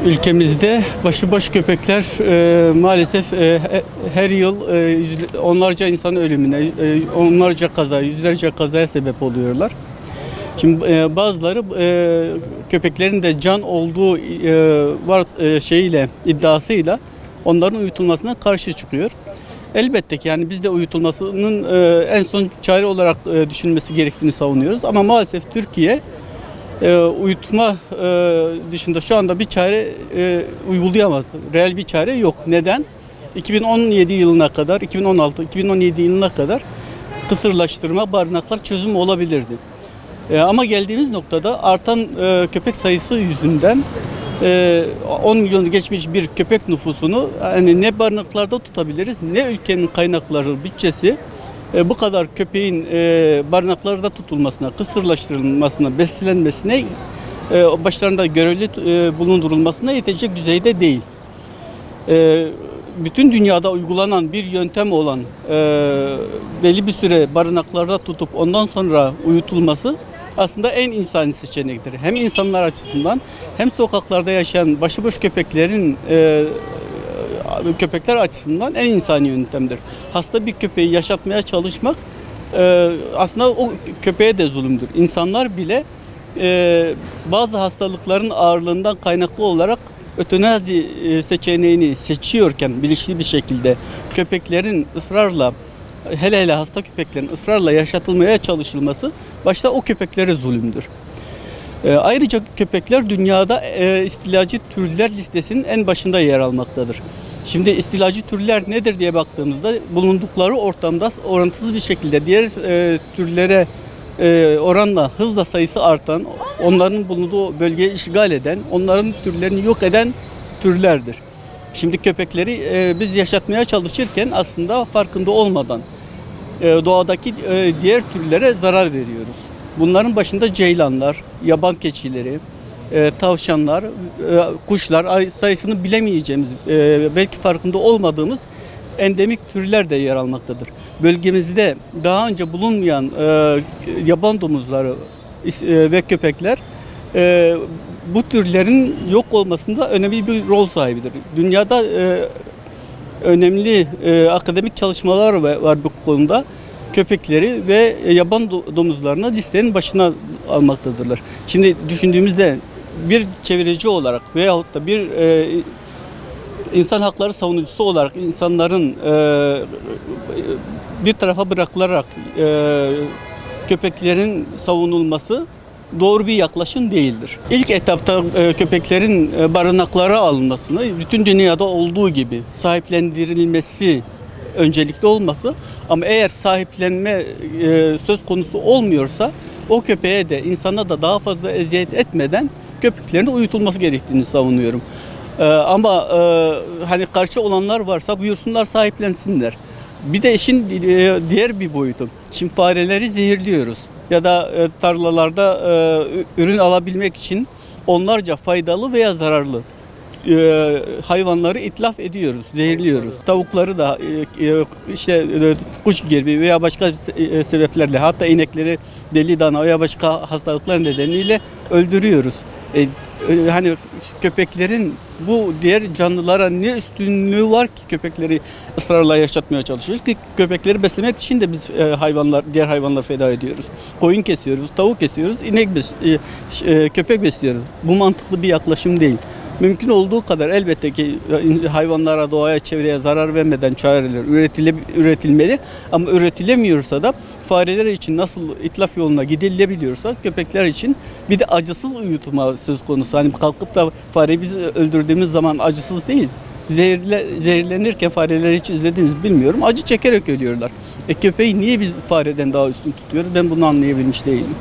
Ülkemizde başıboş köpekler maalesef her yıl onlarca insan ölümüne, onlarca kaza, yüzlerce kazaya sebep oluyorlar. Şimdi bazıları köpeklerin de can olduğu iddiasıyla onların uyutulmasına karşı çıkıyor. Elbette ki yani biz de uyutulmasının en son çare olarak düşünülmesi gerektiğini savunuyoruz. Ama maalesef Türkiye uyutma dışında şu anda bir çare uygulayamaz. Reel bir çare yok. Neden? 2017 yılına kadar, 2016-2017 yılına kadar kısırlaştırma, barınaklar çözüm olabilirdi. Ama geldiğimiz noktada artan köpek sayısı yüzünden 10 milyonu geçmiş bir köpek nüfusunu yani ne barınaklarda tutabiliriz ne ülkenin kaynakları, bütçesi bu kadar köpeğin barınaklarda tutulmasına, kısırlaştırılmasına, beslenmesine, başlarında görevli bulundurulmasına yetecek düzeyde değil. Bütün dünyada uygulanan bir yöntem olan belli bir süre barınaklarda tutup ondan sonra uyutulması aslında en insani seçenektir. Hem insanlar açısından hem sokaklarda yaşayan başıboş köpekler açısından en insani yöntemdir. Hasta bir köpeği yaşatmaya çalışmak aslında o köpeğe de zulümdür. İnsanlar bile bazı hastalıkların ağırlığından kaynaklı olarak ötenazi seçeneğini seçiyorken bilinçli bir şekilde köpeklerin ısrarla, hele hasta köpeklerin ısrarla yaşatılmaya çalışılması başta o köpeklere zulümdür. Ayrıca köpekler dünyada istilacı türler listesinin en başında yer almaktadır. Şimdi istilacı türler nedir diye baktığımızda bulundukları ortamda orantısız bir şekilde diğer türlere oranla hızla sayısı artan, onların bulunduğu bölgeyi işgal eden, onların türlerini yok eden türlerdir. Şimdi köpekleri biz yaşatmaya çalışırken aslında farkında olmadan doğadaki diğer türlere zarar veriyoruz. Bunların başında ceylanlar, yaban keçileri, tavşanlar, kuşlar, sayısını bilemeyeceğimiz, belki farkında olmadığımız endemik türler de yer almaktadır. Bölgemizde daha önce bulunmayan yaban domuzları ve köpekler bu türlerin yok olmasında önemli bir rol sahibidir. Dünyada önemli akademik çalışmalar var bu konuda. Köpekleri ve yaban domuzlarını listenin başına almaktadırlar. Şimdi düşündüğümüzde bir çevreci olarak veyahut da bir insan hakları savunucusu olarak insanların bir tarafa bırakılarak köpeklerin savunulması doğru bir yaklaşım değildir. İlk etapta köpeklerin barınaklara alınmasını, bütün dünyada olduğu gibi sahiplendirilmesi öncelikli olması, ama eğer sahiplenme söz konusu olmuyorsa o köpeğe de insana da daha fazla eziyet etmeden köpeklerin uyutulması gerektiğini savunuyorum. Ama hani karşı olanlar varsa buyursunlar, sahiplensinler. Bir de işin diğer bir boyutu. Şimdi fareleri zehirliyoruz ya da tarlalarda ürün alabilmek için onlarca faydalı veya zararlı hayvanları itlaf ediyoruz, zehirliyoruz. Tavukları da işte kuş gribi veya başka sebeplerle, hatta inekleri deli dana veya başka hastalıklar nedeniyle öldürüyoruz. Hani köpeklerin bu diğer canlılara ne üstünlüğü var ki köpekleri ısrarla yaşatmaya çalışıyoruz ki köpekleri beslemek için de biz diğer hayvanları feda ediyoruz. Koyun kesiyoruz, tavuk kesiyoruz, köpek besliyoruz. Bu mantıklı bir yaklaşım değil. Mümkün olduğu kadar elbette ki hayvanlara, doğaya, çevreye zarar vermeden çareler üretilmeli. Ama üretilemiyorsa da fareler için nasıl itlaf yoluna gidilebiliyorsa köpekler için bir de acısız uyutma söz konusu. Hani kalkıp da fareyi biz öldürdüğümüz zaman acısız değil. Zehirlenirken fareleri hiç izlediniz mi bilmiyorum. Acı çekerek ölüyorlar. Köpeği niye biz fareden daha üstün tutuyoruz? Ben bunu anlayabilmiş değilim.